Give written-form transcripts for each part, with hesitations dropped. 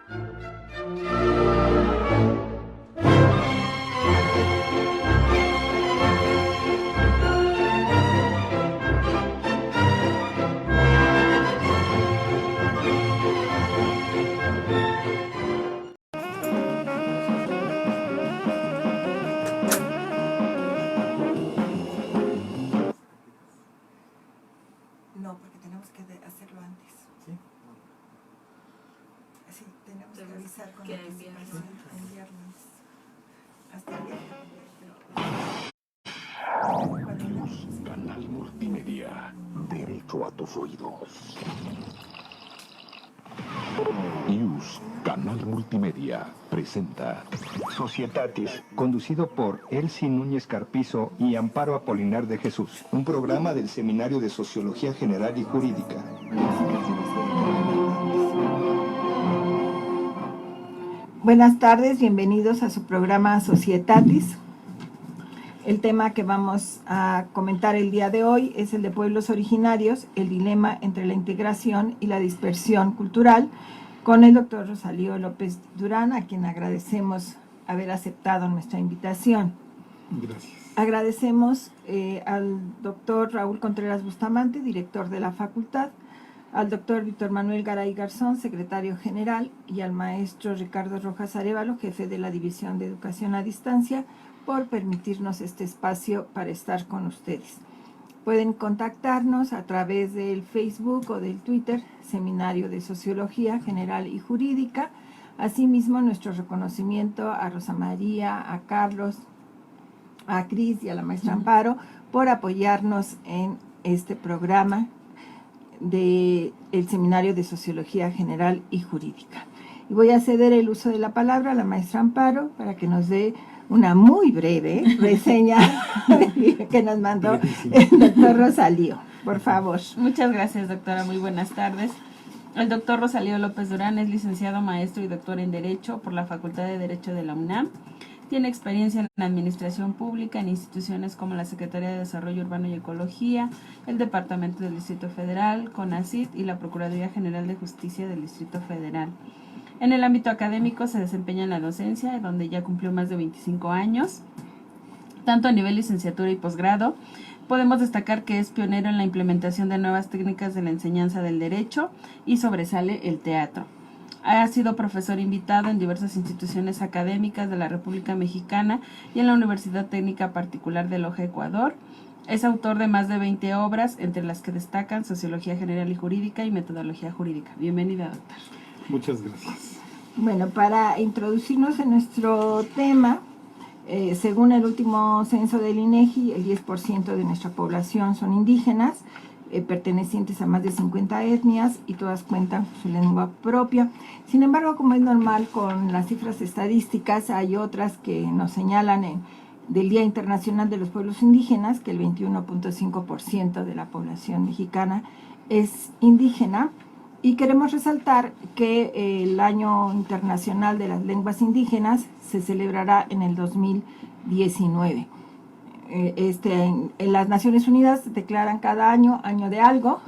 No, porque tenemos que hacerlo antes. ¿Sí? Sí, tenemos que avisar con anticipación, enviarnos hasta el día. Canal Multimedia. Derecho a tus oídos. News, Canal Multimedia, presenta Societatis, conducido por Elsie Núñez Carpizo y Amparo Apolinar de Jesús, un programa del Seminario de Sociología General y Jurídica. Buenas tardes, bienvenidos a su programa Societatis. El tema que vamos a comentar el día de hoy es el de pueblos originarios, el dilema entre la integración y la dispersión cultural, con el doctor Rosalío López Durán, a quien agradecemos haber aceptado nuestra invitación. Gracias. Agradecemos al doctor Raúl Contreras Bustamante, director de la facultad, al doctor Víctor Manuel Garay Garzón, secretario general, y al maestro Ricardo Rojas Arévalo, jefe de la División de Educación a Distancia, por permitirnos este espacio para estar con ustedes. Pueden contactarnos a través del Facebook o del Twitter, Seminario de Sociología General y Jurídica. Asimismo, nuestro reconocimiento a Rosa María, a Carlos, a Cris y a la maestra Amparo por apoyarnos en este programa del Seminario de Sociología General y Jurídica. Y voy a ceder el uso de la palabra a la maestra Amparo para que nos dé una muy breve reseña que nos mandó el doctor Rosalío. Por favor. Muchas gracias, doctora. Muy buenas tardes. El doctor Rosalío López Durán es licenciado, maestro y doctor en Derecho por la Facultad de Derecho de la UNAM. Tiene experiencia en la administración pública en instituciones como la Secretaría de Desarrollo Urbano y Ecología, el Departamento del Distrito Federal, CONACYT y la Procuraduría General de Justicia del Distrito Federal. En el ámbito académico se desempeña en la docencia, donde ya cumplió más de 25 años, tanto a nivel licenciatura y posgrado. Podemos destacar que es pionero en la implementación de nuevas técnicas de la enseñanza del derecho y sobresale el teatro. Ha sido profesor invitado en diversas instituciones académicas de la República Mexicana y en la Universidad Técnica Particular de Loja, Ecuador. Es autor de más de 20 obras, entre las que destacan Sociología General y Jurídica y Metodología Jurídica. Bienvenida, doctor. Muchas gracias. Bueno, para introducirnos en nuestro tema, según el último censo del INEGI, el 10% de nuestra población son indígenas, pertenecientes a más de 50 etnias, y todas cuentan con su lengua propia. Sin embargo, como es normal con las cifras estadísticas, hay otras que nos señalan del Día Internacional de los Pueblos Indígenas, que el 21.5% de la población mexicana es indígena. Y queremos resaltar que el Año Internacional de las Lenguas Indígenas se celebrará en el 2019. En las Naciones Unidas declaran cada año de algo,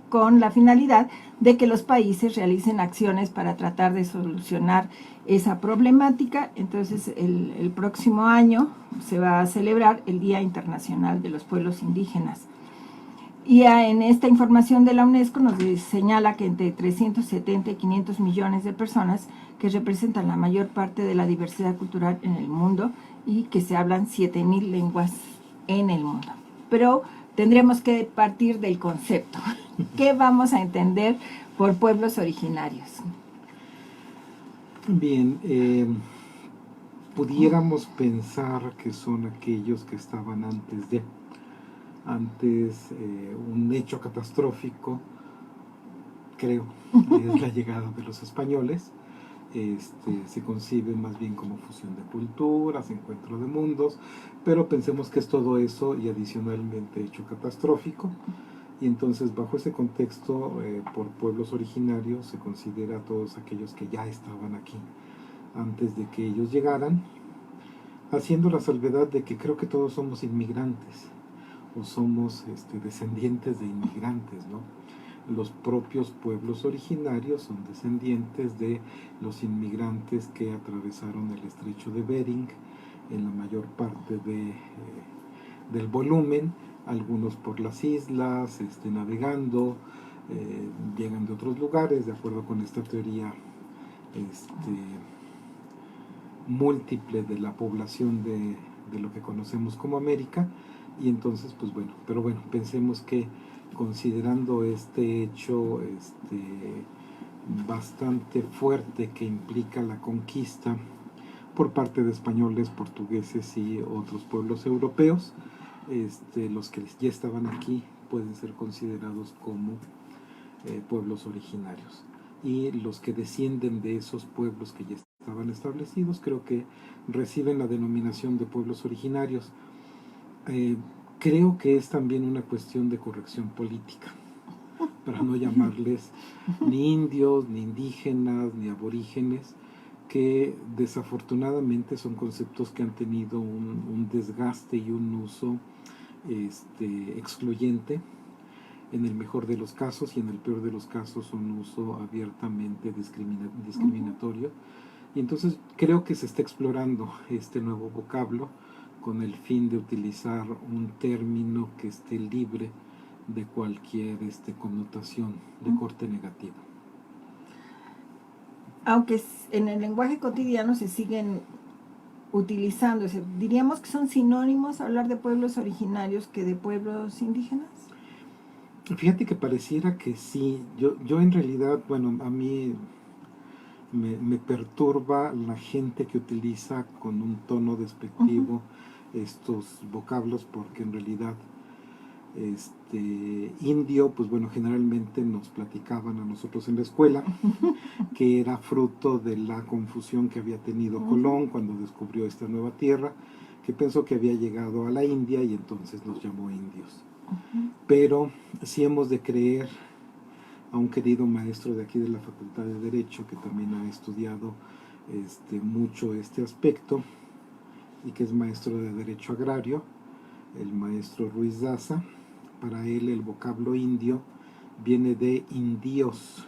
con la finalidad de que los países realicen acciones para tratar de solucionar esa problemática. Entonces, el próximo año se va a celebrar el Día Internacional de los Pueblos Indígenas. Y en esta información de la UNESCO nos señala que entre 370 y 500 millones de personas, que representan la mayor parte de la diversidad cultural en el mundo, y que se hablan 7,000 lenguas en el mundo. Pero tendremos que partir del concepto. ¿Qué vamos a entender por pueblos originarios? Bien, pudiéramos pensar que son aquellos que estaban antes un hecho catastrófico, creo, es la llegada de los españoles. Se concibe más bien como fusión de culturas, encuentro de mundos, pero pensemos que es todo eso y adicionalmente hecho catastrófico. Y entonces, bajo ese contexto, por pueblos originarios se considera a todos aquellos que ya estaban aquí antes de que ellos llegaran, haciendo la salvedad de que creo que todos somos inmigrantes o somos descendientes de inmigrantes, ¿no? los propios pueblos originarios son descendientes de los inmigrantes que atravesaron el estrecho de Bering en la mayor parte del volumen, algunos por las islas, navegando, llegan de otros lugares, de acuerdo con esta teoría múltiple de la población de lo que conocemos como América. Y entonces, pues bueno, pero bueno, pensemos que considerando este hecho bastante fuerte que implica la conquista por parte de españoles, portugueses y otros pueblos europeos, los que ya estaban aquí pueden ser considerados como pueblos originarios. Y los que descienden de esos pueblos que ya estaban establecidos, creo que reciben la denominación de pueblos originarios. Creo que es también una cuestión de corrección política, para no llamarles ni indios, ni indígenas, ni aborígenes, que desafortunadamente son conceptos que han tenido un desgaste y un uso excluyente, en el mejor de los casos, y en el peor de los casos un uso abiertamente discriminatorio. Y entonces creo que se está explorando este nuevo vocablo con el fin de utilizar un término que esté libre de cualquier connotación de corte negativo. Aunque en el lenguaje cotidiano se siguen utilizando, diríamos que son sinónimos hablar de pueblos originarios que de pueblos indígenas. Fíjate que pareciera que sí. Yo en realidad, bueno, a mí me perturba la gente que utiliza con un tono despectivo estos vocablos, porque en realidad indio, pues bueno, generalmente nos platicaban a nosotros en la escuela que era fruto de la confusión que había tenido Colón cuando descubrió esta nueva tierra, que pensó que había llegado a la India y entonces nos llamó indios. Pero sí hemos de creer a un querido maestro de aquí de la Facultad de Derecho, que también ha estudiado mucho este aspecto y que es maestro de Derecho Agrario, el maestro Ruiz Daza. Para él el vocablo indio viene de indios,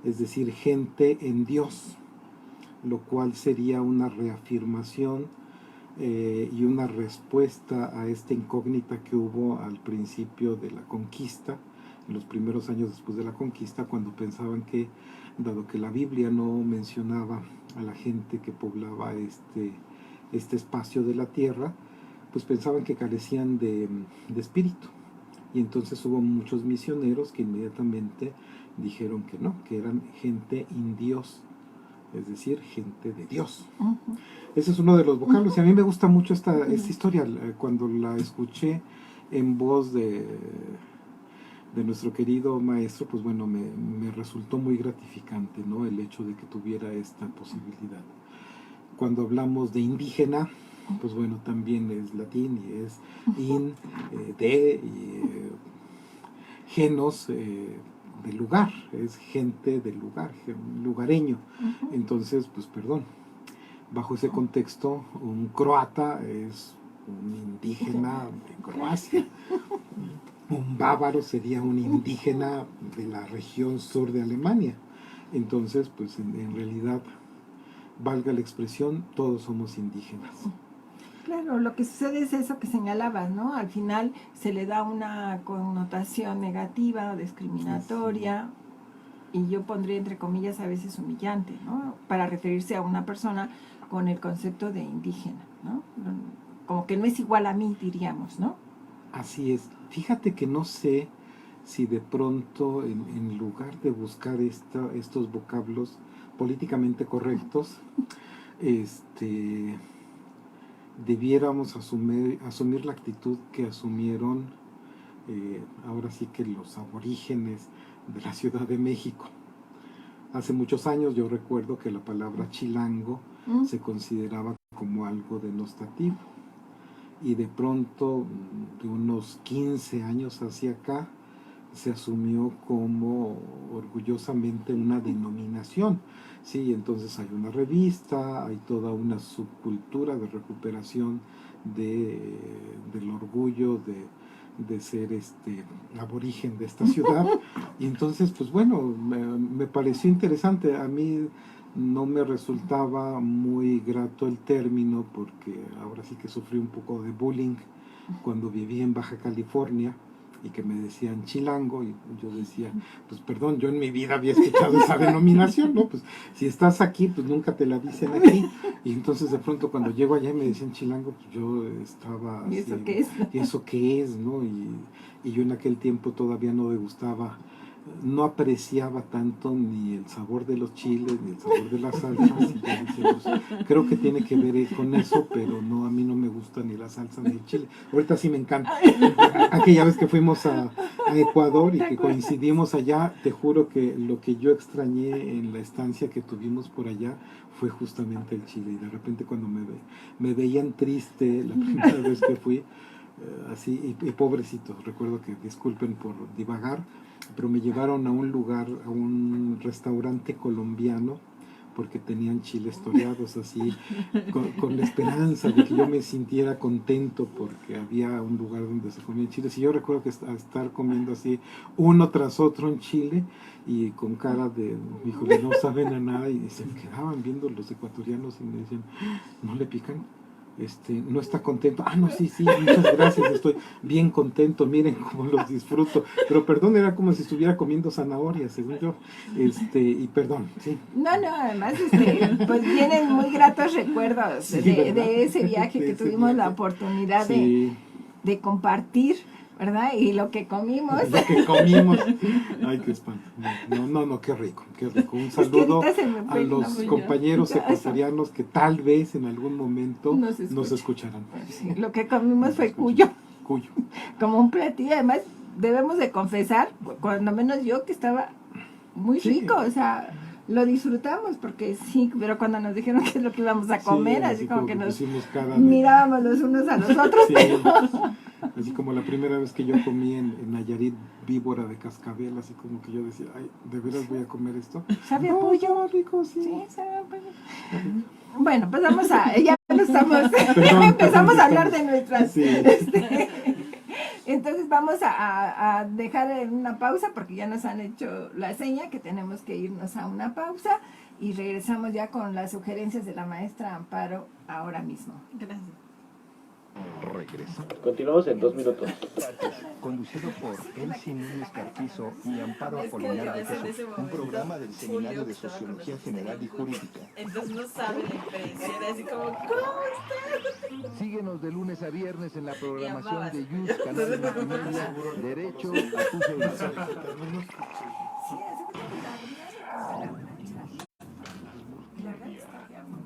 es decir, gente en Dios, lo cual sería una reafirmación y una respuesta a esta incógnita que hubo al principio de la conquista, en los primeros años después de la conquista, cuando pensaban que, dado que la Biblia no mencionaba a la gente que poblaba este espacio de la tierra, pues pensaban que carecían de espíritu. Y entonces hubo muchos misioneros que inmediatamente dijeron que no, que eran gente indios, es decir, gente de Dios. Ese es uno de los vocablos, y a mí me gusta mucho esta historia. Cuando la escuché en voz de nuestro querido maestro, pues bueno, me resultó muy gratificante, ¿no?, el hecho de que tuviera esta posibilidad. Cuando hablamos de indígena, pues bueno, también es latín y es genos, de lugar, es gente del lugar, lugareño. Entonces, pues perdón, bajo ese contexto, un croata es un indígena de Croacia. Un bávaro sería un indígena de la región sur de Alemania. Entonces, pues en realidad, valga la expresión, todos somos indígenas. Claro, lo que sucede es eso que señalabas, ¿no? Al final se le da una connotación negativa, discriminatoria, y yo pondría entre comillas a veces humillante, ¿no?, para referirse a una persona con el concepto de indígena, ¿no? Como que no es igual a mí, diríamos, ¿no? Así es. Fíjate que no sé si de pronto, en lugar de buscar estos vocablos políticamente correctos, debiéramos asumir la actitud que asumieron ahora sí que los aborígenes de la Ciudad de México. Hace muchos años yo recuerdo que la palabra chilango se consideraba como algo denostativo, y de pronto, de unos 15 años hacia acá, se asumió como orgullosamente una denominación. Sí, entonces hay una revista, hay toda una subcultura de recuperación del orgullo de ser aborigen de esta ciudad. Y entonces, pues bueno, me pareció interesante. A mí no me resultaba muy grato el término, porque ahora sí que sufrí un poco de bullying cuando viví en Baja California, y que me decían chilango, y yo decía, pues perdón, yo en mi vida había escuchado esa denominación, ¿no? Pues si estás aquí, pues nunca te la dicen aquí. Y entonces de pronto cuando llego allá y me decían chilango, pues yo estaba ¿Y así, eso qué es? ¿y eso qué es, no? Y yo en aquel tiempo todavía no degustaba, no apreciaba tanto ni el sabor de los chiles, ni el sabor de las salsas. Y yo decía, pues, creo que tiene que ver con eso, pero no, a mí no me gusta ni la salsa ni el chile. Ahorita sí me encanta. Aquella vez que fuimos a Ecuador y que coincidimos allá, te juro que lo que yo extrañé en la estancia que tuvimos por allá fue justamente el chile. Y de repente cuando me veían triste la primera vez que fui, así, y pobrecitos, recuerdo que, disculpen por divagar, pero me llevaron a un lugar, a un restaurante colombiano, porque tenían chiles toreados, así, con la esperanza de que yo me sintiera contento porque había un lugar donde se comían chiles. Y yo recuerdo que estar comiendo así uno tras otro en chile, y con cara de, híjole, no saben a nada, y se me quedaban viendo los ecuatorianos y me decían, ¿no le pican? No está contento. Ah, no, sí, muchas gracias, estoy bien contento, miren cómo los disfruto. Pero perdón, era como si estuviera comiendo zanahorias, según yo. Y perdón, sí. No, además, pues vienen muy gratos recuerdos Sí, de ese viaje de que ese tuvimos la viaje. oportunidad Sí. de compartir, ¿verdad? Y lo que comimos. Lo que comimos. Ay, qué espanto. No, qué rico, qué rico. Un saludo ahorita se me fue a el los nombre ya. compañeros ecuatorianos que tal vez en algún momento Nos nos escucharán. Sí, lo que comimos Nos fue escuchan. cuyo, como un platillo. Además, debemos de confesar, cuando menos yo, que estaba muy Sí. rico, o sea, lo disfrutamos, porque sí, pero cuando nos dijeron que es lo que íbamos a comer, Sí, así como que nos pusimos cara de... mirábamos los unos a los otros, Sí, pero así como la primera vez que yo comí en Nayarit víbora de cascabel, así como que yo decía, ay, ¿de veras voy a comer esto? ¿sabe a No, pollo? estaba rico, sí. Sí, sabe a pollo. Bueno, pues vamos ya no estamos, Perdón, empezamos a estamos- hablar de nuestras, Sí. Entonces vamos a dejar en una pausa, porque ya nos han hecho la seña que tenemos que irnos a una pausa, y regresamos ya con las sugerencias de la maestra Amparo ahora mismo. Gracias. Regresa. Continuamos en 2 minutos. Conducido por Elsie Núñez Carpizo y Amparo Apolinar de Jesús, un programa del Seminario de Sociología General y Jurídica. Entonces no sabe la impresión, así como, ¿cómo estás? Síguenos de lunes a viernes en la programación amabas. de YUS, Canal Multimedia, Derecho a tus oídos.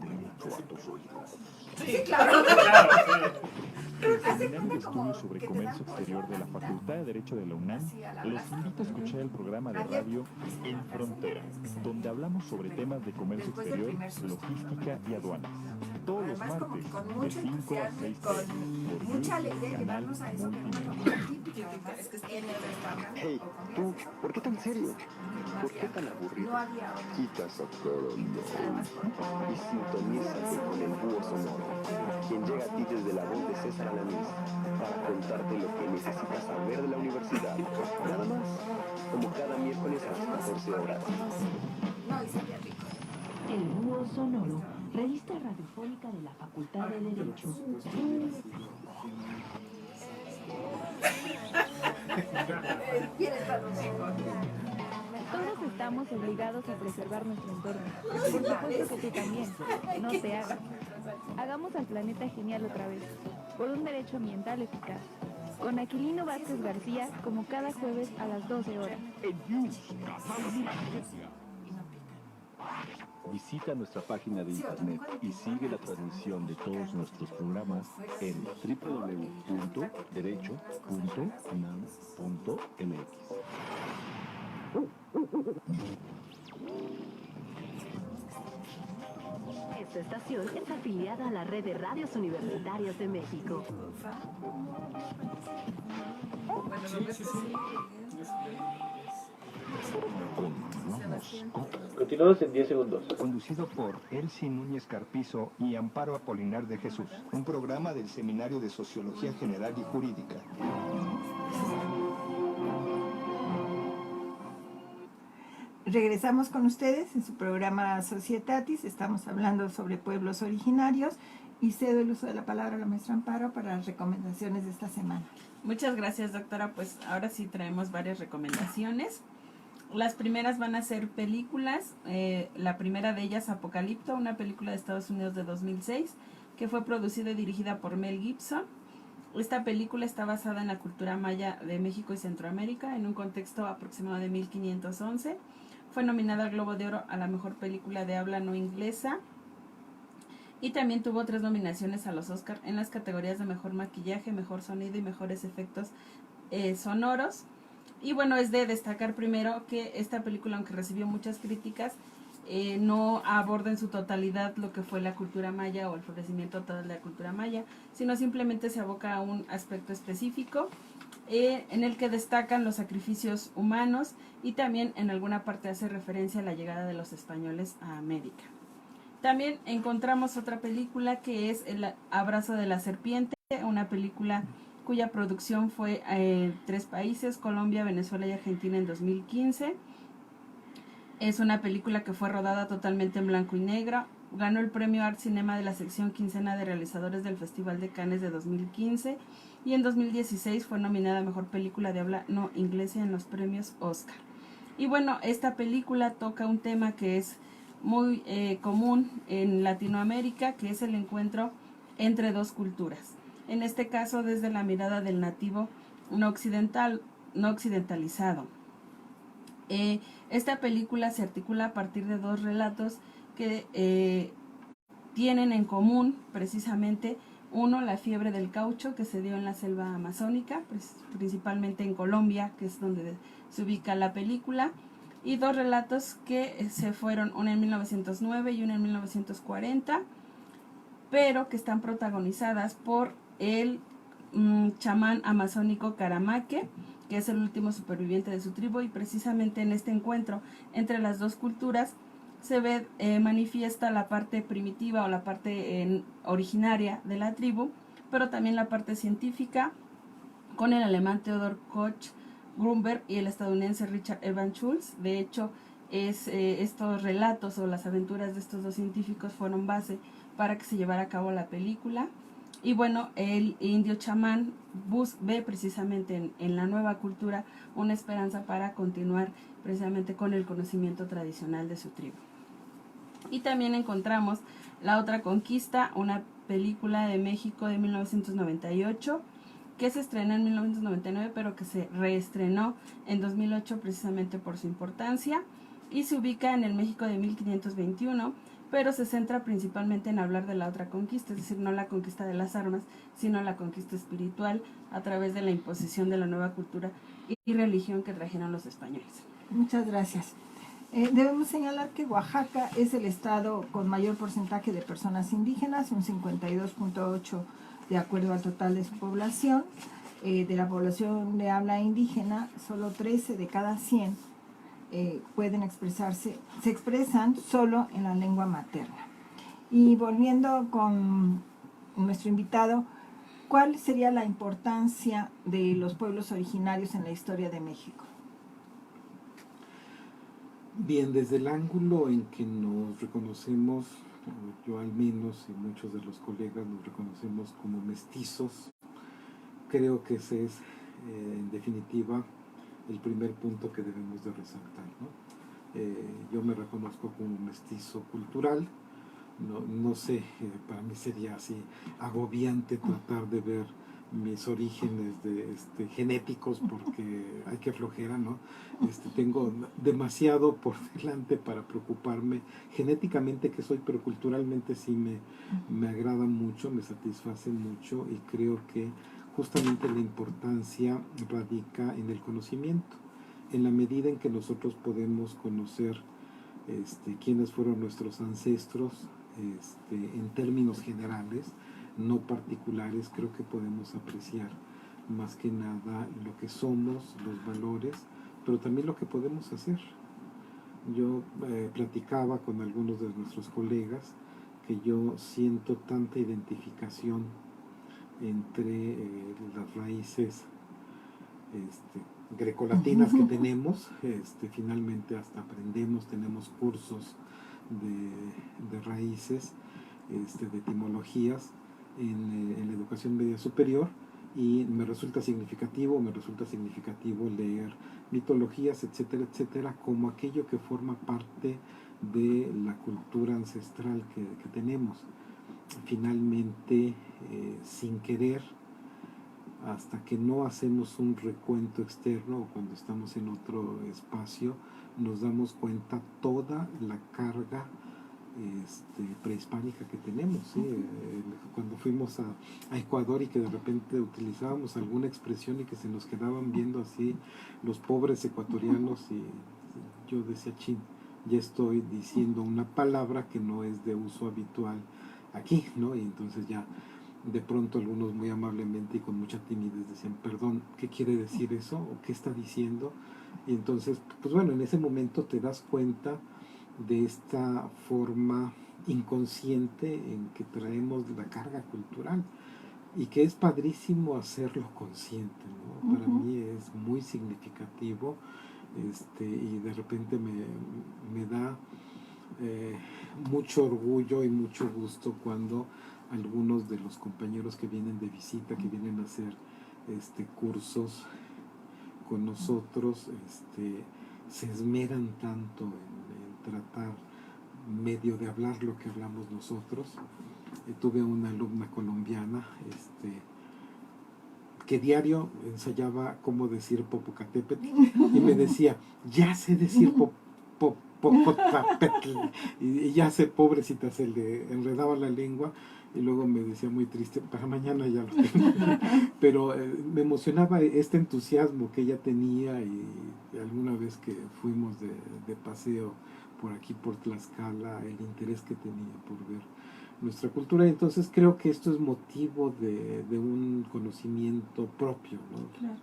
Derecho a tus oídos. Sí, claro. El Seminario de Estudios sobre Comercio Exterior de la Facultad de Derecho de la UNAM los invita a escuchar el programa de radio En Frontera, donde hablamos sobre temas de comercio exterior, logística y aduanas. Todos los Además, como que martes, con de mucho 5 a entusiasmo, 6 con por mucha YouTube, alegría, canal llevarnos a eso que no Multimedia. es típico, además, en el restaurante. Hey, tú, ¿por qué tan serio? ¿Por qué tan aburrido? No había hora. Quita esa cara y sintonízate con el búho sonoro, quien llega a ti desde la voz de César Alanís para contarte lo que necesitas saber de la universidad. Nada más, como cada miércoles a las 14 horas. No, y sabía rico. El Búho Sonoro, revista radiofónica de la Facultad de Derecho. Todos estamos obligados a preservar nuestro entorno. Por supuesto que tú también. No te hagas. Hagamos al planeta genial otra vez. Por un derecho ambiental eficaz. Con Aquilino Vázquez García, como cada jueves a las 12 horas. Visita nuestra página de internet y sigue la transmisión de todos nuestros programas en www.derecho.unam.mx. Esta estación es afiliada a la red de radios universitarias de México. Continuamos en 10 segundos. Conducido por Elsie Núñez Carpizo y Amparo Apolinar de Jesús, un programa del Seminario de Sociología General y Jurídica. Regresamos con ustedes en su programa Societatis. Estamos hablando sobre pueblos originarios y cedo el uso de la palabra a la maestra Amparo para las recomendaciones de esta semana. Muchas gracias, doctora. Pues ahora sí traemos varias recomendaciones. Las primeras van a ser películas. La primera de ellas, Apocalipto, una película de Estados Unidos de 2006, que fue producida y dirigida por Mel Gibson. Esta película está basada en la cultura maya de México y Centroamérica, en un contexto aproximado de 1511. Fue nominada al Globo de Oro a la mejor película de habla no inglesa. Y también tuvo 3 nominaciones a los Oscar en las categorías de mejor maquillaje, mejor sonido y mejores efectos sonoros. Y bueno, es de destacar primero que esta película, aunque recibió muchas críticas, no aborda en su totalidad lo que fue la cultura maya o el florecimiento total de la cultura maya, sino simplemente se aboca a un aspecto específico en el que destacan los sacrificios humanos y también en alguna parte hace referencia a la llegada de los españoles a América. También encontramos otra película que es El abrazo de la serpiente, una película cuya producción fue en 3 países, Colombia, Venezuela y Argentina en 2015. Es una película que fue rodada totalmente en blanco y negro. Ganó el premio Art Cinema de la sección quincena de realizadores del Festival de Cannes de 2015 y en 2016 fue nominada a Mejor Película de Habla No Inglesa en los premios Oscar. Y bueno, esta película toca un tema que es muy común en Latinoamérica, que es el encuentro entre 2 culturas. En este caso, desde la mirada del nativo no occidentalizado. Esta película se articula a partir de 2 relatos que tienen en común precisamente uno, la fiebre del caucho que se dio en la selva amazónica, pues, principalmente en Colombia, que es donde se ubica la película, y 2 relatos que se fueron, uno en 1909 y uno en 1940, pero que están protagonizadas por el chamán amazónico Caramaque, que es el último superviviente de su tribu, y precisamente en este encuentro entre las 2 culturas se ve manifiesta la parte primitiva o la parte originaria de la tribu, pero también la parte científica con el alemán Theodor Koch Grunberg y el estadounidense Richard Evans Schultz. De hecho, estos relatos o las aventuras de estos 2 científicos fueron base para que se llevara a cabo la película. Y bueno, el indio chamán ve precisamente en la nueva cultura una esperanza para continuar precisamente con el conocimiento tradicional de su tribu. Y también encontramos La Otra Conquista, una película de México de 1998, que se estrenó en 1999, pero que se reestrenó en 2008 precisamente por su importancia, y se ubica en el México de 1521, pero se centra principalmente en hablar de la otra conquista, es decir, no la conquista de las armas, sino la conquista espiritual a través de la imposición de la nueva cultura y religión que trajeron los españoles. Muchas gracias. Debemos señalar que Oaxaca es el estado con mayor porcentaje de personas indígenas, un 52.8% de acuerdo al total de su población. De la población de habla indígena, solo 13 de cada 100 se expresan solo en la lengua materna. Y volviendo con nuestro invitado, ¿cuál sería la importancia de los pueblos originarios en la historia de México? Bien, desde el ángulo en que nos reconocemos, yo al menos y muchos de los colegas nos reconocemos como mestizos, creo que ese es en definitiva el primer punto que debemos de resaltar, ¿no? Yo me reconozco como mestizo cultural, no sé, para mí sería así agobiante tratar de ver mis orígenes genéticos, porque hay que flojera, ¿no? Tengo demasiado por delante para preocuparme genéticamente que soy, pero culturalmente sí me agrada mucho, me satisface mucho, y creo que justamente la importancia radica en el conocimiento, en la medida en que nosotros podemos conocer quiénes fueron nuestros ancestros en términos generales, no particulares. Creo que podemos apreciar más que nada lo que somos, los valores, pero también lo que podemos hacer. Yo platicaba con algunos de nuestros colegas que yo siento tanta identificación entre las raíces grecolatinas que tenemos, finalmente hasta aprendemos, tenemos cursos de raíces, de etimologías en la educación media superior, y me resulta significativo leer mitologías, etcétera, etcétera, como aquello que forma parte de la cultura ancestral que tenemos. Finalmente, sin querer, hasta que no hacemos un recuento externo o cuando estamos en otro espacio, nos damos cuenta toda la carga prehispánica que tenemos, ¿sí? Cuando fuimos a Ecuador y que de repente utilizábamos alguna expresión y que se nos quedaban viendo así los pobres ecuatorianos, y yo decía, chin, ya estoy diciendo una palabra que no es de uso habitual aquí, ¿no? Y entonces ya de pronto algunos muy amablemente y con mucha timidez decían, perdón, ¿qué quiere decir eso? ¿O qué está diciendo? Y entonces, pues bueno, en ese momento te das cuenta de esta forma inconsciente en que traemos la carga cultural, y que es padrísimo hacerlo consciente, ¿no? Para mí es muy significativo, y de repente me da mucho orgullo y mucho gusto cuando algunos de los compañeros que vienen de visita, que vienen a hacer cursos con nosotros, se esmeran tanto en tratar medio de hablar lo que hablamos nosotros. Tuve una alumna colombiana que diario ensayaba cómo decir Popocatépetl y me decía, ya sé decir Popocatépetl, y ya sé, pobrecita, se le enredaba la lengua, y luego me decía muy triste, para mañana ya lo tengo. Pero me emocionaba este entusiasmo que ella tenía, y alguna vez que fuimos de paseo por aquí, por Tlaxcala, el interés que tenía por ver nuestra cultura. Entonces creo que esto es motivo de un conocimiento propio, ¿no? Claro.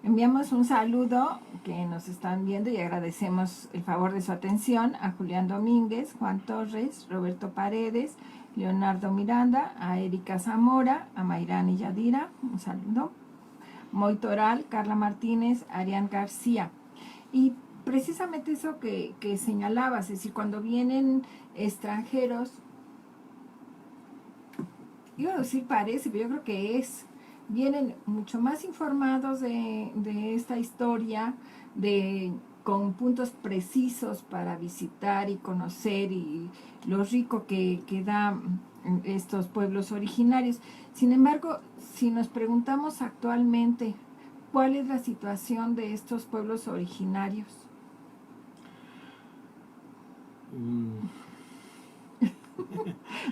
Enviamos un saludo que nos están viendo y agradecemos el favor de su atención a Julián Domínguez, Juan Torres, Roberto Paredes, Leonardo Miranda, a Erika Zamora, a Mayrán y Yadira, un saludo, Moy Toral, Carla Martínez, Arián García. Y precisamente eso que señalabas, es decir, cuando vienen extranjeros, iba a decir parece, pero yo creo que vienen mucho más informados de esta historia, con puntos precisos para visitar y conocer, y lo rico que da estos pueblos originarios. Sin embargo, si nos preguntamos actualmente, ¿cuál es la situación de estos pueblos originarios?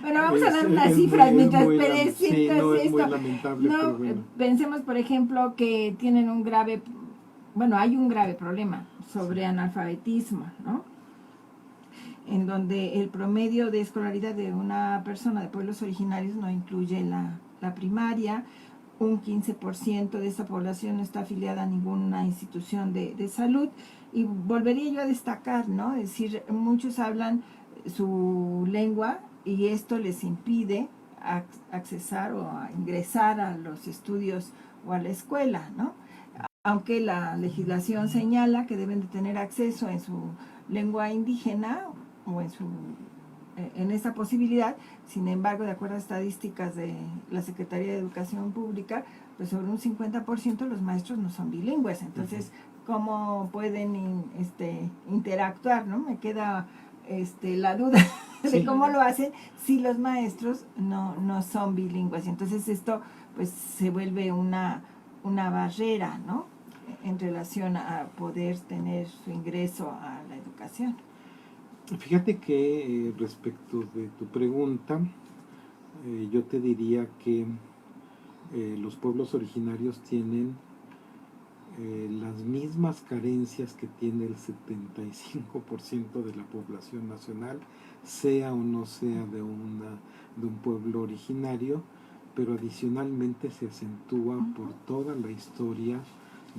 Bueno, vamos a dar unas cifras mientras presentas esto. Es muy lamentable, pero bueno. Pensemos, por ejemplo, que tienen hay un grave problema sobre analfabetismo, ¿no? En donde el promedio de escolaridad de una persona de pueblos originarios no incluye la primaria. Un 15% de esta población no está afiliada a ninguna institución de salud. Y volvería yo a destacar, ¿no? Es decir, muchos hablan su lengua y esto les impide accesar o ingresar a los estudios o a la escuela, ¿no? Aunque la legislación señala que deben de tener acceso en su lengua indígena o en esa posibilidad. Sin embargo, de acuerdo a estadísticas de la Secretaría de Educación Pública, pues sobre un 50% los maestros no son bilingües. Entonces, ¿cómo pueden interactuar, no? Me queda la duda de cómo lo hacen si los maestros no son bilingües. Entonces esto pues se vuelve una barrera, ¿no? En relación a poder tener su ingreso a la educación. Fíjate que respecto de tu pregunta, yo te diría que los pueblos originarios tienen las mismas carencias que tiene el 75% de la población nacional, sea o no sea de un pueblo originario, pero adicionalmente se acentúa por toda la historia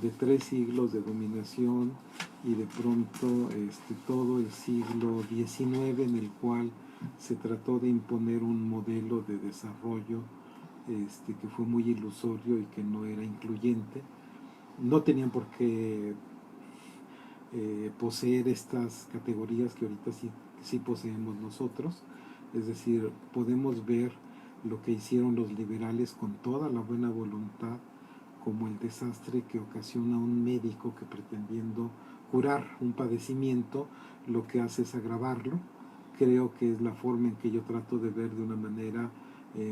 de 3 siglos de dominación y de pronto todo el siglo XIX, en el cual se trató de imponer un modelo de desarrollo que fue muy ilusorio y que no era incluyente. no tenían por qué poseer estas categorías que ahorita sí poseemos nosotros. Es decir, podemos ver lo que hicieron los liberales con toda la buena voluntad, como el desastre que ocasiona un médico que, pretendiendo curar un padecimiento, lo que hace es agravarlo. Creo que es la forma en que yo trato de ver de una manera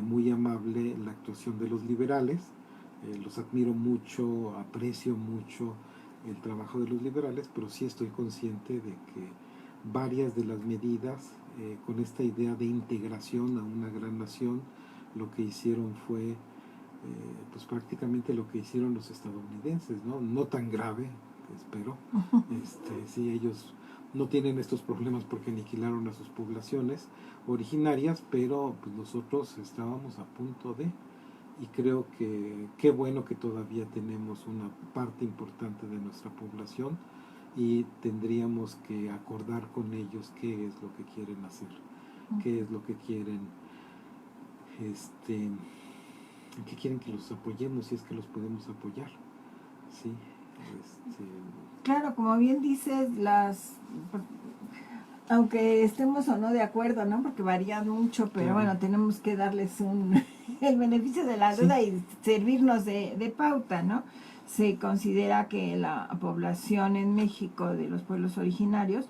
muy amable la actuación de los liberales. Los admiro mucho, aprecio mucho el trabajo de los liberales, pero sí estoy consciente de que varias de las medidas, con esta idea de integración a una gran nación, lo que hicieron fue pues prácticamente lo que hicieron los estadounidenses, no tan grave, espero. Sí, ellos no tienen estos problemas porque aniquilaron a sus poblaciones originarias, pero pues nosotros estábamos a punto de, y creo que qué bueno que todavía tenemos una parte importante de nuestra población y tendríamos que acordar con ellos qué es lo que quieren hacer, qué es lo que quieren, que quieren que los apoyemos, si es que los podemos apoyar, ¿sí? Claro, como bien dices, aunque estemos o no de acuerdo, ¿no? Porque varían mucho, pero claro, bueno, tenemos que darles el beneficio de la duda, sí, y servirnos de pauta, ¿no? Se considera que la población en México de los pueblos originarios,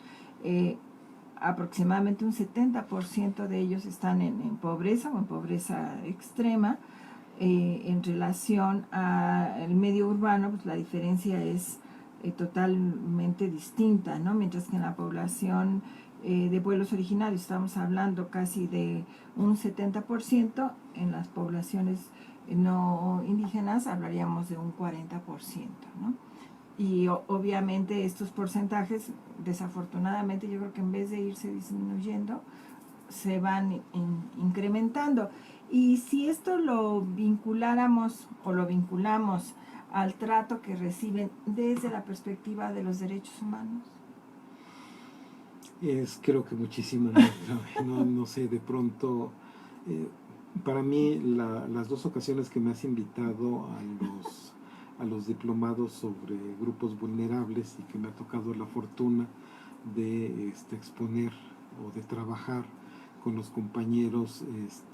aproximadamente un 70% de ellos están en pobreza o en pobreza extrema. En relación al medio urbano, pues la diferencia es totalmente distinta, ¿no? Mientras que en la población de pueblos originarios estamos hablando casi de un 70%, en las poblaciones no indígenas hablaríamos de un 40%, ¿no? Y obviamente estos porcentajes, desafortunadamente, yo creo que en vez de irse disminuyendo, se van incrementando. Y si esto lo vinculáramos o lo vinculamos al trato que reciben desde la perspectiva de los derechos humanos, es creo que muchísimo más grave. No sé, de pronto, para mí las dos ocasiones que me has invitado a los diplomados sobre grupos vulnerables y que me ha tocado la fortuna de exponer o de trabajar con los compañeros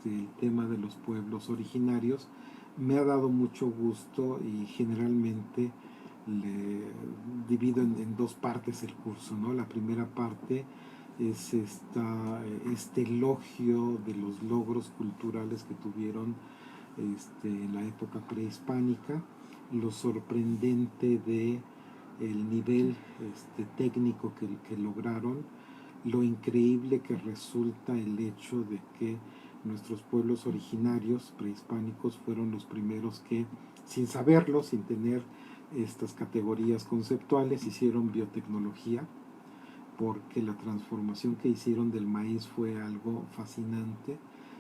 el tema de los pueblos originarios, me ha dado mucho gusto y generalmente le divido en dos partes el curso, ¿no? La primera parte es este elogio de los logros culturales que tuvieron en la época prehispánica, lo sorprendente de el nivel técnico que lograron, lo increíble que resulta el hecho de que nuestros pueblos originarios prehispánicos fueron los primeros que, sin saberlo, sin tener estas categorías conceptuales, hicieron biotecnología, porque la transformación que hicieron del maíz fue algo fascinante.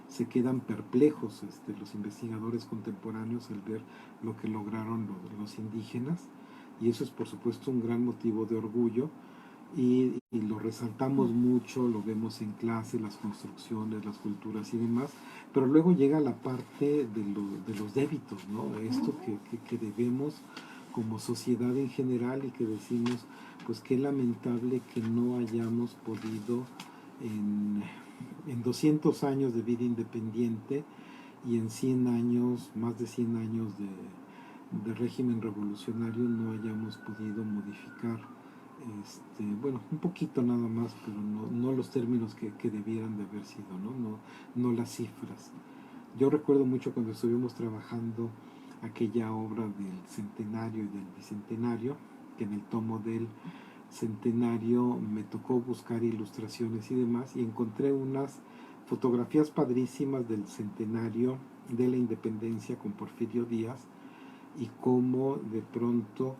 Se quedan perplejos los investigadores contemporáneos al ver lo que lograron los indígenas, y eso es por supuesto un gran motivo de orgullo. Y lo resaltamos mucho, lo vemos en clase, las construcciones, las culturas y demás, pero luego llega la parte de los débitos, ¿no? Esto que debemos como sociedad en general y que decimos, pues qué lamentable que no hayamos podido en 200 años de vida independiente y en 100 años, más de 100 años de régimen revolucionario, no hayamos podido modificar bueno, un poquito nada más, pero no los términos que debieran de haber sido, no las cifras. Yo recuerdo mucho cuando estuvimos trabajando aquella obra del centenario y del bicentenario, que en el tomo del centenario me tocó buscar ilustraciones y demás, y encontré unas fotografías padrísimas del centenario de la independencia con Porfirio Díaz, y cómo de pronto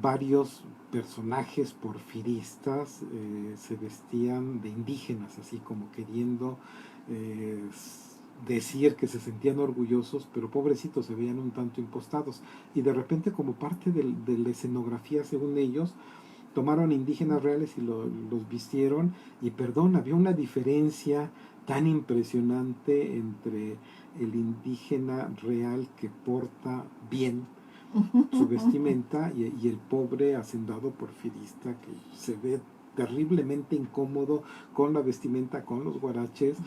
varios personajes porfiristas se vestían de indígenas, así como queriendo decir que se sentían orgullosos, pero pobrecitos, se veían un tanto impostados, y de repente, como parte de la escenografía, según ellos, tomaron indígenas reales y los vistieron, y perdón, había una diferencia tan impresionante entre el indígena real que porta bien su vestimenta y el pobre hacendado porfirista que se ve terriblemente incómodo con la vestimenta, con los guaraches,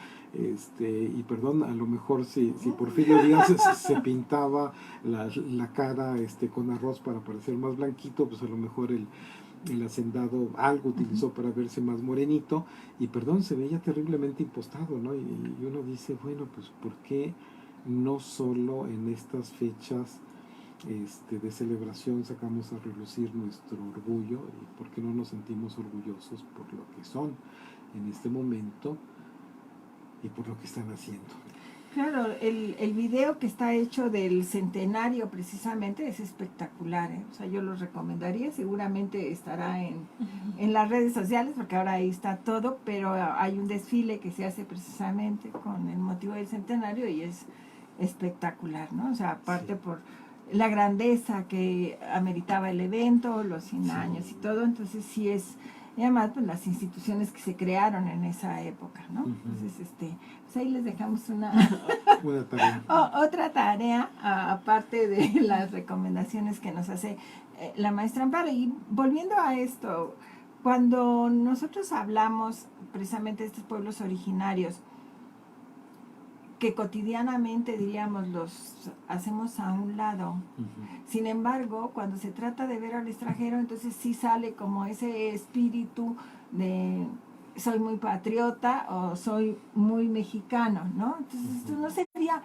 y perdón, a lo mejor si Porfirio Díaz se pintaba la cara con arroz para parecer más blanquito, pues a lo mejor el hacendado algo utilizó para verse más morenito, y perdón, se veía terriblemente impostado, ¿no? Y uno dice, bueno, pues ¿por qué no solo en estas fechas de celebración sacamos a relucir nuestro orgullo, y por qué no nos sentimos orgullosos por lo que son en este momento y por lo que están haciendo? Claro, el video que está hecho del centenario precisamente es espectacular, ¿eh? O sea, yo lo recomendaría, seguramente estará en las redes sociales porque ahora ahí está todo, pero hay un desfile que se hace precisamente con el motivo del centenario y es espectacular, ¿no? O sea, aparte por la grandeza que ameritaba el evento, los 100 años y todo, entonces sí es, y además pues las instituciones que se crearon en esa época, ¿no? Entonces, pues ahí les dejamos una tarea. otra tarea, aparte de las recomendaciones que nos hace la maestra Amparo. Y volviendo a esto, cuando nosotros hablamos precisamente de estos pueblos originarios, que cotidianamente, diríamos, los hacemos a un lado. Sin embargo, cuando se trata de ver al extranjero, entonces sí sale como ese espíritu de soy muy patriota o soy muy mexicano, ¿no? Entonces esto no sería,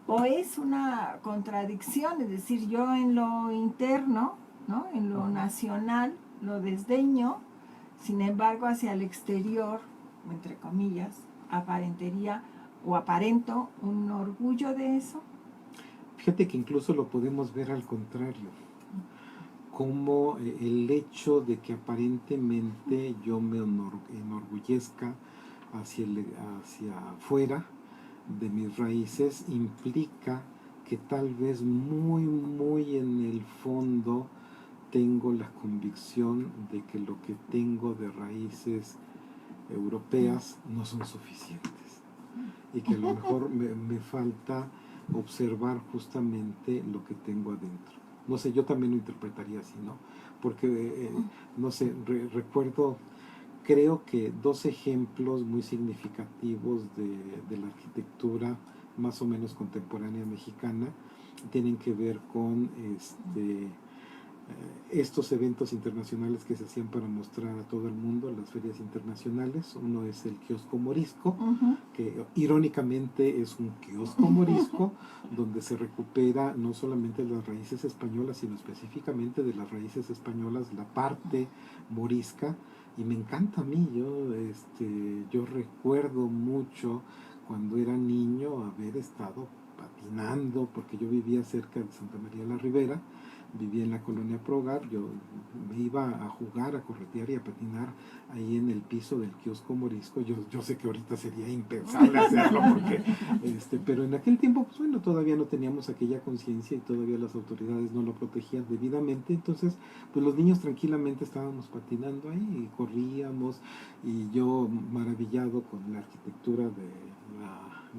o es una contradicción, es decir, yo en lo interno, ¿no? En lo nacional, lo desdeño, sin embargo, hacia el exterior, entre comillas, aparentaría o aparento un orgullo de eso. Fíjate que incluso lo podemos ver al contrario, como el hecho de que aparentemente yo me enorgullezca hacia afuera de mis raíces implica que tal vez muy, muy en el fondo tengo la convicción de que lo que tengo de raíces europeas no son suficientes. Y que a lo mejor me falta observar justamente lo que tengo adentro. No sé, yo también lo interpretaría así, ¿no? Porque, no sé, recuerdo, creo que dos ejemplos muy significativos de la arquitectura más o menos contemporánea mexicana tienen que ver con estos eventos internacionales que se hacían para mostrar a todo el mundo, las ferias internacionales. Uno es el kiosco morisco, que irónicamente es un kiosco morisco donde se recupera no solamente las raíces españolas, sino específicamente de las raíces españolas, la parte morisca, y me encanta a mí. Yo recuerdo mucho cuando era niño haber estado patinando, porque yo vivía cerca de Santa María la Ribera, vivía en la colonia Progar, yo me iba a jugar, a corretear y a patinar ahí en el piso del kiosco morisco. Yo sé que ahorita sería impensable hacerlo, porque, pero en aquel tiempo, pues bueno, todavía no teníamos aquella conciencia y todavía las autoridades no lo protegían debidamente. Entonces, pues los niños tranquilamente estábamos patinando ahí y corríamos, y yo maravillado con la arquitectura de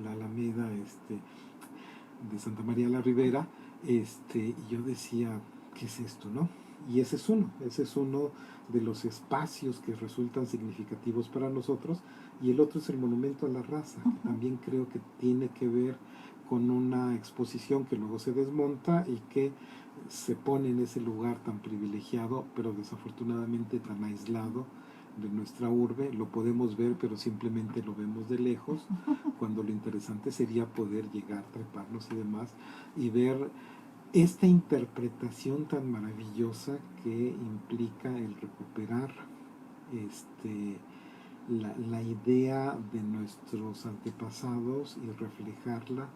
la Alameda de Santa María la Ribera, y yo decía, ¿qué es esto, no? Y ese es uno de los espacios que resultan significativos para nosotros. Y el otro es el Monumento a la Raza, que también creo que tiene que ver con una exposición que luego se desmonta y que se pone en ese lugar tan privilegiado, pero desafortunadamente tan aislado de nuestra urbe. Lo podemos ver, pero simplemente lo vemos de lejos, cuando lo interesante sería poder llegar, treparnos y demás, y ver esta interpretación tan maravillosa que implica el recuperar la idea de nuestros antepasados y reflejarla,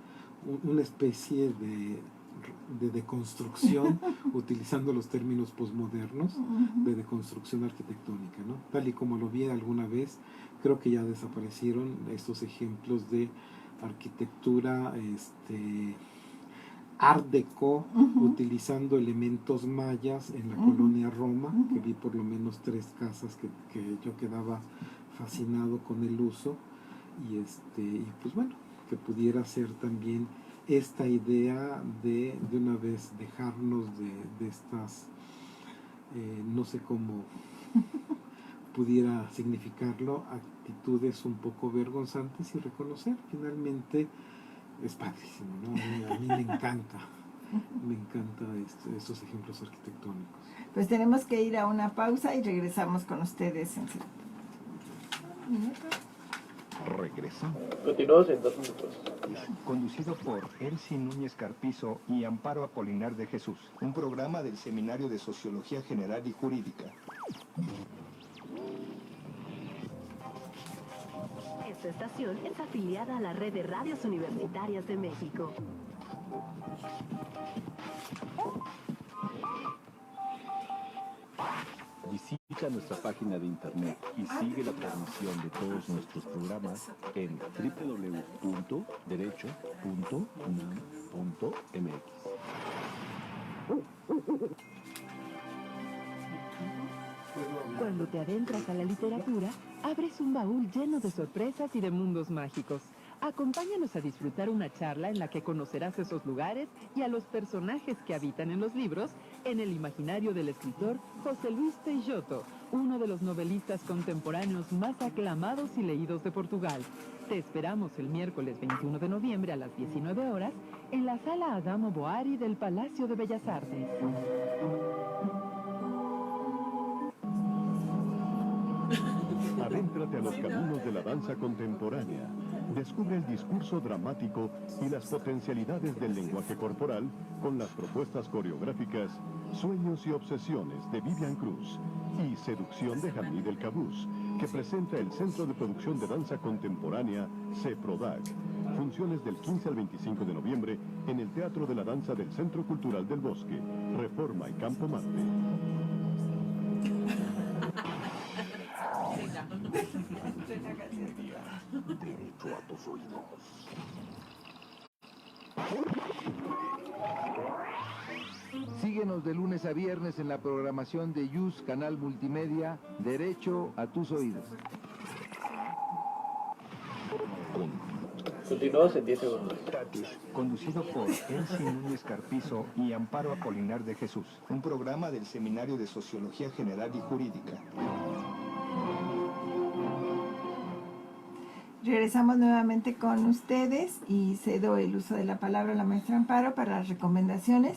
una especie de deconstrucción, utilizando los términos posmodernos, de deconstrucción arquitectónica, ¿no? Tal y como lo vi alguna vez. Creo que ya desaparecieron estos ejemplos de arquitectura Art Deco, utilizando elementos mayas en la colonia Roma, que vi por lo menos 3 casas que yo quedaba fascinado con el uso, y pues bueno, que pudiera ser también esta idea de una vez dejarnos de estas, no sé cómo pudiera significarlo, actitudes un poco vergonzantes y reconocer. Finalmente es padrísimo, ¿no? A mí me encanta estos ejemplos arquitectónicos. Pues tenemos que ir a una pausa y regresamos con ustedes en Regresamos. Continuamos en 2 minutos. Conducido por Elsie Núñez Carpizo y Amparo Apolinar de Jesús. Un programa del Seminario de Sociología General y Jurídica. Esta estación es afiliada a la Red de Radios Universitarias de México. Visita nuestra página de internet y sigue la transmisión de todos nuestros programas en www.derecho.unam.mx. Cuando te adentras a la literatura, abres un baúl lleno de sorpresas y de mundos mágicos. Acompáñanos a disfrutar una charla en la que conocerás esos lugares y a los personajes que habitan en los libros en el imaginario del escritor José Luis Peixoto, uno de los novelistas contemporáneos más aclamados y leídos de Portugal. Te esperamos el miércoles 21 de noviembre a las 19 horas en la Sala Adamo Boari del Palacio de Bellas Artes. Adéntrate a los caminos de la danza contemporánea. Descubre el discurso dramático y las potencialidades del lenguaje corporal con las propuestas coreográficas Sueños y Obsesiones de Vivian Cruz y Seducción de Jamí del Cabús, que presenta el Centro de Producción de Danza Contemporánea, CEPRODAC. Funciones del 15 al 25 de noviembre en el Teatro de la Danza del Centro Cultural del Bosque, Reforma y Campo Marte. Derecho a tus oídos. Síguenos de lunes a viernes en la programación de YUS Canal Multimedia, Derecho a tus oídos. Continuamos en 10 segundos. Conducido por Elsie Núñez Carpizo y Amparo Apolinar de Jesús. Un programa del Seminario de Sociología General y Jurídica. Regresamos nuevamente con ustedes y cedo el uso de la palabra a la maestra Amparo para las recomendaciones,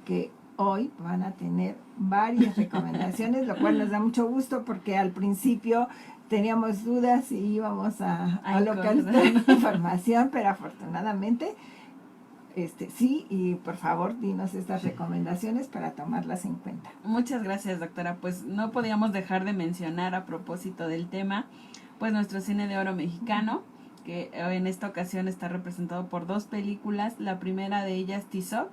que hoy van a tener varias recomendaciones, lo cual nos da mucho gusto porque al principio teníamos dudas y íbamos a localizar información, pero afortunadamente sí, y por favor dinos estas recomendaciones para tomarlas en cuenta. Muchas gracias, doctora. Pues no podíamos dejar de mencionar a propósito del tema, pues nuestro cine de oro mexicano, que en esta ocasión está representado por 2 películas. La primera de ellas, Tizoc,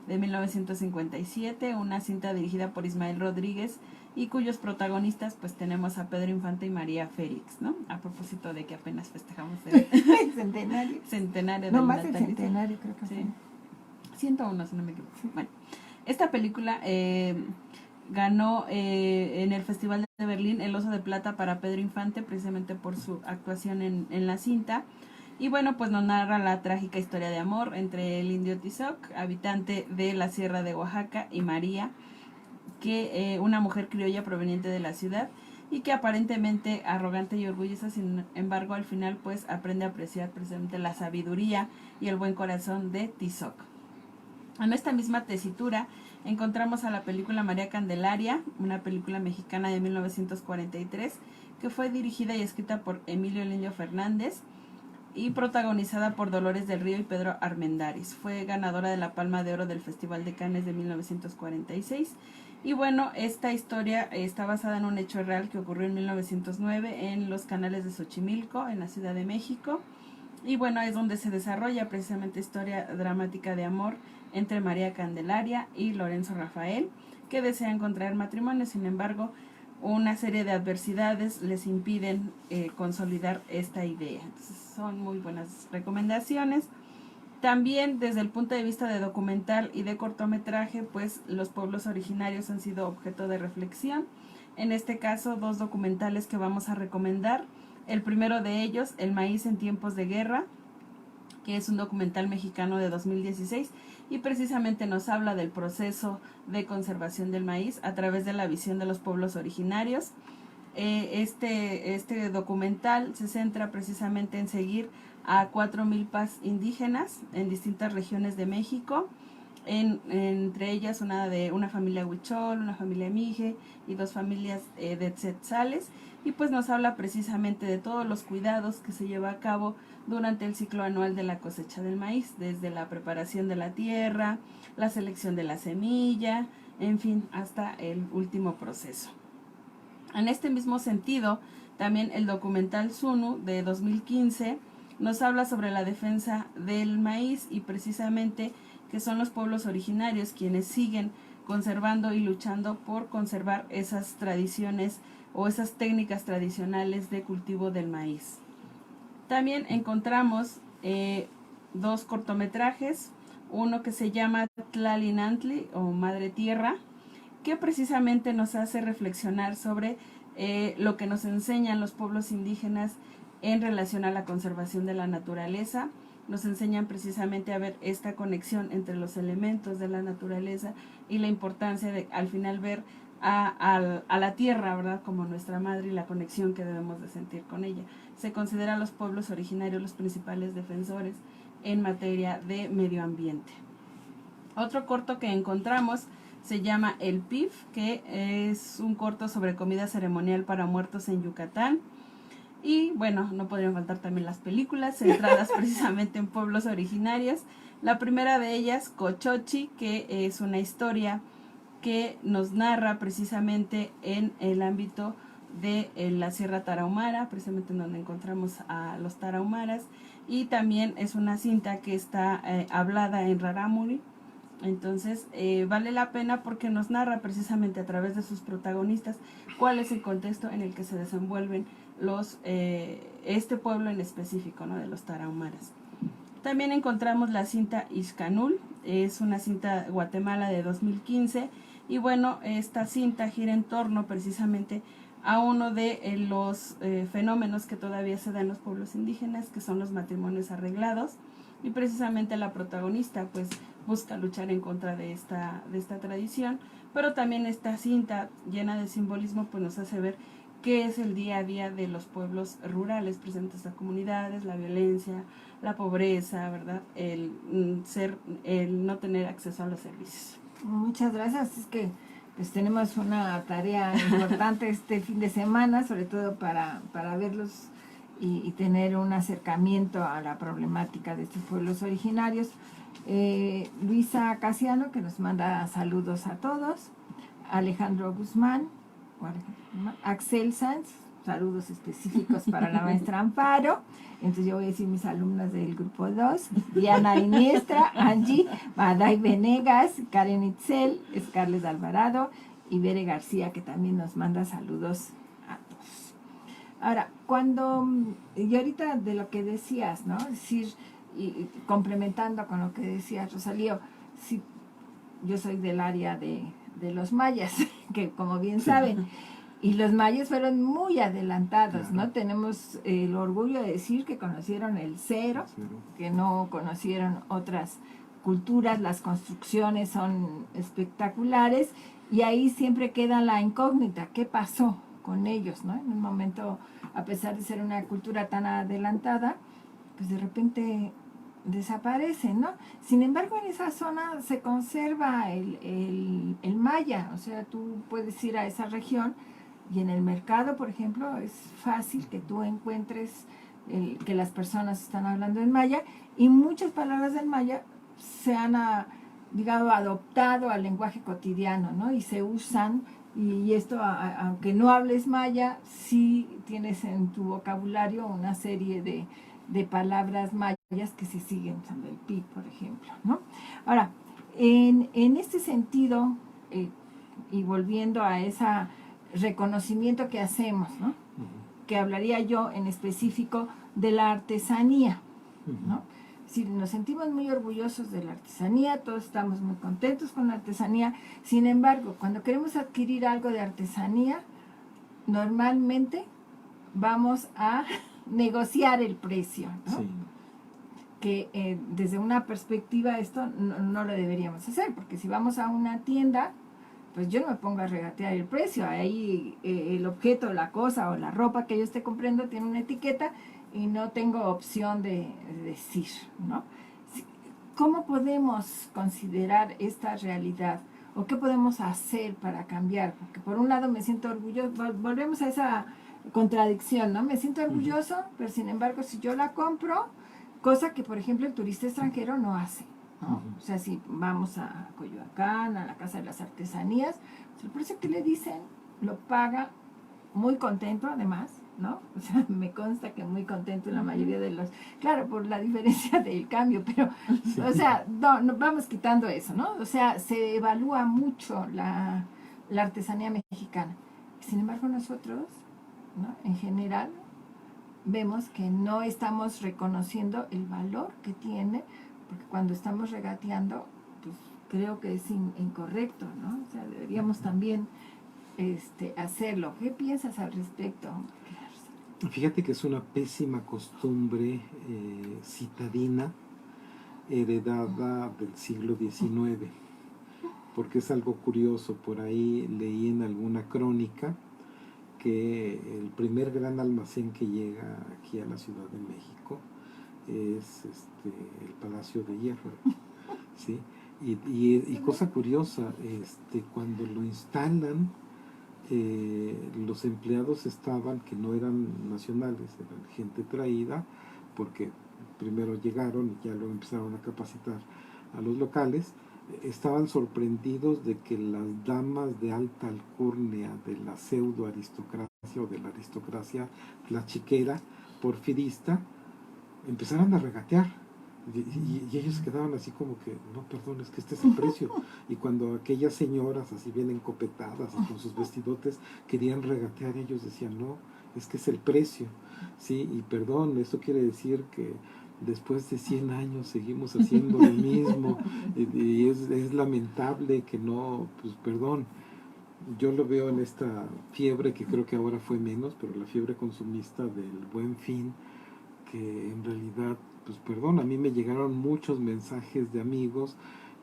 de 1957, una cinta dirigida por Ismael Rodríguez y cuyos protagonistas pues tenemos a Pedro Infante y María Félix, ¿no? A propósito de que apenas festejamos el centenario No del más del natalicio. centenario, creo que sí. 101, si no me equivoco. Bueno, esta película ganó en el Festival de Berlín el Oso de Plata para Pedro Infante, precisamente por su actuación en la cinta. Y bueno, pues nos narra la trágica historia de amor entre el indio Tizoc, habitante de la Sierra de Oaxaca, y María, que una mujer criolla proveniente de la ciudad y que aparentemente arrogante y orgullosa, sin embargo al final pues aprende a apreciar precisamente la sabiduría y el buen corazón de Tizoc. En esta misma tesitura encontramos a la película María Candelaria, una película mexicana de 1943 que fue dirigida y escrita por Emilio El Indio Fernández y protagonizada por Dolores del Río y Pedro Armendáriz. Fue ganadora de la Palma de Oro del Festival de Cannes de 1946. Y bueno, esta historia está basada en un hecho real que ocurrió en 1909 en los canales de Xochimilco, en la Ciudad de México. Y bueno, es donde se desarrolla precisamente historia dramática de amor entre María Candelaria y Lorenzo Rafael, que desean contraer matrimonio. Sin embargo, una serie de adversidades les impiden consolidar esta idea. Entonces, son muy buenas recomendaciones. También desde el punto de vista de documental y de cortometraje, pues los pueblos originarios han sido objeto de reflexión. En este caso, 2 documentales que vamos a recomendar. El primero de ellos, El maíz en tiempos de guerra, que es un documental mexicano de 2016 y precisamente nos habla del proceso de conservación del maíz a través de la visión de los pueblos originarios. Este documental se centra precisamente en seguir a 4 milpas indígenas en distintas regiones de México, entre ellas una familia huichol, una familia mije y 2 familias de tzetzales, y pues nos habla precisamente de todos los cuidados que se lleva a cabo durante el ciclo anual de la cosecha del maíz, desde la preparación de la tierra, la selección de la semilla, en fin, hasta el último proceso. En este mismo sentido, también el documental Sunu de 2015 nos habla sobre la defensa del maíz y precisamente que son los pueblos originarios quienes siguen conservando y luchando por conservar esas tradiciones o esas técnicas tradicionales de cultivo del maíz. También encontramos 2 cortometrajes, uno que se llama Tlalinantli o Madre Tierra, que precisamente nos hace reflexionar sobre lo que nos enseñan los pueblos indígenas en relación a la conservación de la naturaleza. Nos enseñan precisamente a ver esta conexión entre los elementos de la naturaleza y la importancia de al final ver a la tierra, ¿verdad?, como nuestra madre y la conexión que debemos de sentir con ella. Se considera a los pueblos originarios los principales defensores en materia de medio ambiente. Otro corto que encontramos se llama El Pif, que es un corto sobre comida ceremonial para muertos en Yucatán. Y bueno, no podrían faltar también las películas centradas precisamente en pueblos originarios. La primera de ellas, Cochochi, que es una historia que nos narra precisamente en el ámbito de la Sierra Tarahumara, precisamente en donde encontramos a los tarahumaras, y también es una cinta que está hablada en rarámuri. Entonces vale la pena porque nos narra precisamente a través de sus protagonistas cuál es el contexto en el que se desenvuelven este pueblo en específico, ¿no?, de los tarahumaras. También encontramos la cinta Ixcanul, es una cinta de Guatemala de 2015, y bueno, esta cinta gira en torno precisamente a uno de los fenómenos que todavía se da en los pueblos indígenas, que son los matrimonios arreglados, y precisamente la protagonista pues busca luchar en contra de esta tradición, pero también esta cinta llena de simbolismo pues nos hace ver qué es el día a día de los pueblos rurales presentes en las comunidades, la violencia, la pobreza, ¿verdad?, el no tener acceso a los servicios. Muchas gracias. Es que pues tenemos una tarea importante este fin de semana, sobre todo para verlos y tener un acercamiento a la problemática de estos pueblos originarios. Luisa Casiano, que nos manda saludos a todos. Alejandro Guzmán, Axel Sanz, saludos específicos para la maestra Amparo. Entonces yo voy a decir mis alumnas del grupo 2, Diana Iniestra, Angie, Baday Venegas, Karen Itzel, Scarlett Alvarado y Bere García, que también nos manda saludos a todos. Ahora, y ahorita de lo que decías, ¿no? Es decir, y complementando con lo que decía Rosalío, sí, yo soy del área de los mayas, que como bien saben, y los mayas fueron muy adelantados, ¿no? Tenemos el orgullo de decir que conocieron el cero, que no conocieron otras culturas, las construcciones son espectaculares, y ahí siempre queda la incógnita, ¿qué pasó con ellos, ¿no? En un momento, a pesar de ser una cultura tan adelantada, pues de repente desaparecen, ¿no? Sin embargo, en esa zona se conserva el maya, o sea, tú puedes ir a esa región y en el mercado, por ejemplo, es fácil que tú encuentres que las personas están hablando en maya, y muchas palabras del maya se han, digamos, adoptado al lenguaje cotidiano, ¿no? Y se usan, y esto, aunque no hables maya, sí tienes en tu vocabulario una serie de palabras mayas que se siguen usando, el pi, por ejemplo, ¿no? Ahora, en este sentido, y volviendo a ese reconocimiento que hacemos, ¿no? Que hablaría yo en específico de la artesanía, ¿no? Si nos sentimos muy orgullosos de la artesanía, todos estamos muy contentos con la artesanía. Sin embargo, cuando queremos adquirir algo de artesanía, normalmente vamos a negociar el precio, ¿no? Sí. que desde una perspectiva esto no lo deberíamos hacer, porque si vamos a una tienda, pues yo no me pongo a regatear el precio, ahí el objeto, la cosa o la ropa que yo esté comprando tiene una etiqueta y no tengo opción de decir, ¿no? ¿Cómo podemos considerar esta realidad? ¿O qué podemos hacer para cambiar? Porque por un lado me siento orgulloso, volvemos a esa contradicción, ¿no? Me siento orgulloso, pero sin embargo si yo la compro, cosa que por ejemplo el turista extranjero no hace, ¿no? O sea, si vamos a Coyoacán, a la Casa de las Artesanías, pues el precio que le dicen lo paga muy contento además, ¿no? O sea, me consta que muy contento en la mayoría de los... Claro, por la diferencia del cambio, pero, o sea, no vamos quitando eso, ¿no? O sea, se evalúa mucho la artesanía mexicana. Sin embargo, nosotros, ¿no? En general, vemos que no estamos reconociendo el valor que tiene, porque cuando estamos regateando, pues creo que es incorrecto, ¿no? O sea, deberíamos también hacerlo. ¿Qué piensas al respecto? Fíjate que es una pésima costumbre citadina heredada del siglo XIX, porque es algo curioso. Por ahí leí en alguna crónica que el primer gran almacén que llega aquí a la Ciudad de México es el Palacio de Hierro, ¿sí? Y cosa curiosa, cuando lo instalan, los empleados estaban, que no eran nacionales, eran gente traída, porque primero llegaron y ya luego empezaron a capacitar a los locales. Estaban sorprendidos de que las damas de alta alcurnia de la pseudo aristocracia o de la aristocracia tlachiquera porfirista empezaran a regatear. Y ellos quedaban así como que, no, perdón, es que este es el precio. Y cuando aquellas señoras así bien encopetadas y con sus vestidotes querían regatear, ellos decían, no, es que es el precio, ¿sí? Y perdón, esto quiere decir que después de 100 años seguimos haciendo lo mismo, y es lamentable que no, pues perdón. Yo lo veo en esta fiebre, que creo que ahora fue menos, pero la fiebre consumista del Buen Fin, que en realidad, pues perdón, a mí me llegaron muchos mensajes de amigos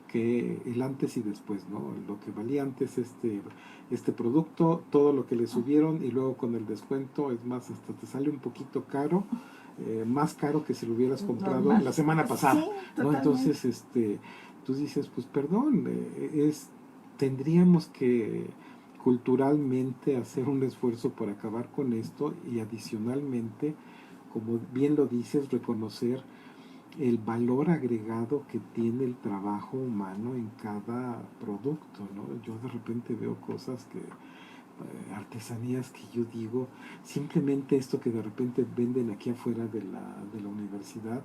que el antes y después, ¿no? Lo que valía antes este producto, todo lo que le subieron, y luego con el descuento, es más, hasta te sale un poquito caro, más caro que si lo hubieras comprado la semana pasada, sí, ¿no? Entonces, tú dices, pues perdón, tendríamos que culturalmente hacer un esfuerzo por acabar con esto, y adicionalmente, como bien lo dices, reconocer el valor agregado que tiene el trabajo humano en cada producto, ¿no? Yo de repente veo cosas que, artesanías que yo digo, simplemente esto que de repente venden aquí afuera de la universidad,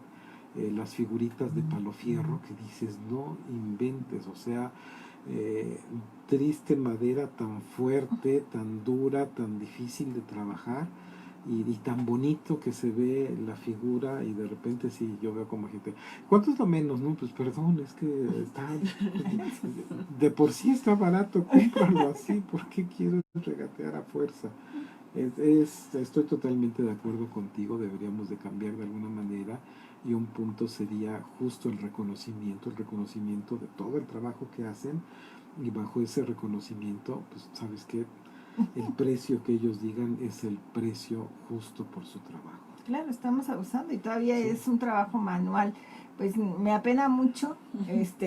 las figuritas de palo fierro, que dices, no inventes, o sea, triste madera tan fuerte, tan dura, tan difícil de trabajar, y tan bonito que se ve la figura, y de repente sí, yo veo como gente, ¿cuánto es lo menos? No, pues perdón, es que está, de por sí está barato, cómpralo así, ¿por qué quieres regatear a fuerza? Estoy totalmente de acuerdo contigo, deberíamos de cambiar de alguna manera, y un punto sería justo el reconocimiento de todo el trabajo que hacen, y bajo ese reconocimiento, pues sabes qué, el precio que ellos digan es el precio justo por su trabajo. Claro, estamos abusando y todavía sí. Es un trabajo manual. Pues me apena mucho,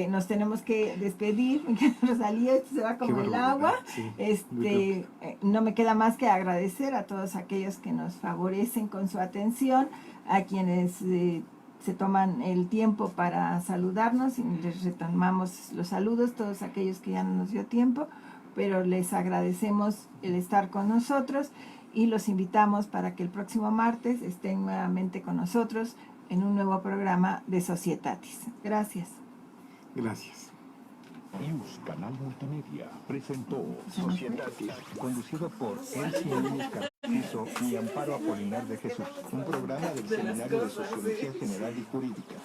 nos tenemos que despedir, Rosalía, esto se va como el agua. Sí, no me queda más que agradecer a todos aquellos que nos favorecen con su atención, a quienes se toman el tiempo para saludarnos, y les retomamos los saludos, todos aquellos que ya no nos dio tiempo, pero les agradecemos el estar con nosotros y los invitamos para que el próximo martes estén nuevamente con nosotros en un nuevo programa de Societatis. Gracias. Gracias. IUS Canal Multimedia presentó Societatis, conducido por Elsie Núñez Carpizo y Amparo Apolinar de Jesús, un programa del Seminario de Sociología General y Jurídica.